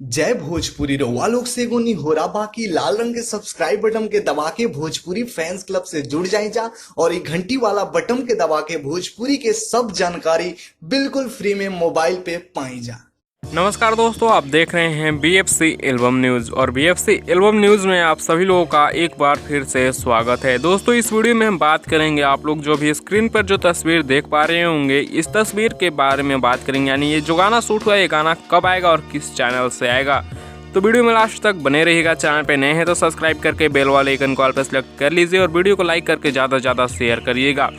जय भोजपुरी रउआ लोग से एगो निहोरा बाकी लाल रंग के सब्सक्राइब बटन के दबा के भोजपुरी फैंस क्लब से जुड़ जाए जा और ये घंटी वाला बटन के दबा के भोजपुरी के सब जानकारी बिल्कुल फ्री में मोबाइल पे पाई जा। नमस्कार दोस्तों, आप देख रहे हैं BFC एल्बम न्यूज़ और BFC एल्बम न्यूज़ में आप सभी लोगों का एक बार फिर से स्वागत है। दोस्तों, इस वीडियो में हम बात करेंगे, आप लोग जो भी स्क्रीन पर जो तस्वीर देख पा रहे होंगे, इस तस्वीर के बारे में बात करेंगे। यानी ये जो गाना शूट हुआ है, ये गाना कब आएगा और किस चैनल से आएगा। तो वीडियो में लास्ट तक बने रहिएगा। चैनल पे नए हैं तो सब्सक्राइब करके बेल वाले आइकन को ऑल पे सेलेक्ट कर लीजिए और वीडियो को लाइक करके ज़्यादा से ज़्यादा शेयर करिएगा।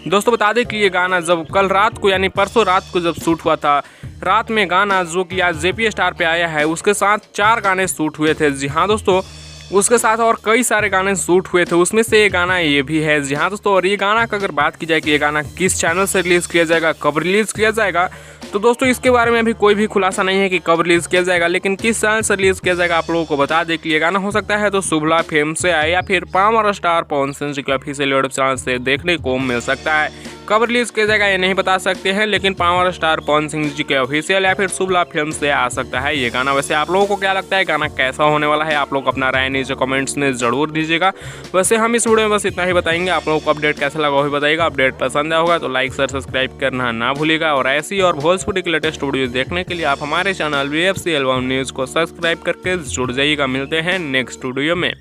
दोस्तों, बता दें कि ये गाना जब कल रात को यानी परसों रात को जब शूट हुआ था, रात में गाना जो कि आज JP स्टार पे आया है, उसके साथ 4 गाने शूट हुए थे। जी हाँ दोस्तों, उसके साथ और कई सारे गाने शूट हुए थे, उसमें से ये गाना ये भी है। जी हाँ दोस्तों, और ये गाना का अगर बात की जाए कि ये गाना किस चैनल से रिलीज़ किया जाएगा, कब रिलीज़ किया जाएगा, तो दोस्तों इसके बारे में अभी कोई भी खुलासा नहीं है कि कब रिलीज़ किया जाएगा, लेकिन किस चैनल से रिलीज़ किया जाएगा आप लोगों को बता दें कि ये गाना हो सकता है तो शुभला फिल्म से आए या फिर पावर स्टार पवन सिंह जी के ऑफिशियल यूट्यूब चैनल से देखने को मिल सकता है। कब रिलीज़ किया जाएगा ये नहीं बता सकते हैं, लेकिन पावर स्टार पवन सिंह जी के ऑफिशियल या फिर शुभला फिल्म से आ सकता है ये गाना। वैसे आप लोगों को क्या लगता है, गाना कैसा होने वाला है? आप लोग अपना राय नीचे कमेंट्स में ज़रूर दीजिएगा। वैसे हम इस वीडियो में बस इतना ही बताएंगे। आप लोगों को अपडेट कैसा लगा वो भी बताइएगा। अपडेट पसंद आया होगा तो लाइक शेयर सब्सक्राइब करना ना भूलिएगा और ऐसी और भोजपुरी के लेटेस्ट वीडियो देखने के लिए आप हमारे चैनल BFC एल्बम न्यूज़ को सब्सक्राइब करके जुड़ जाइएगा। मिलते हैं नेक्स्ट वीडियो में।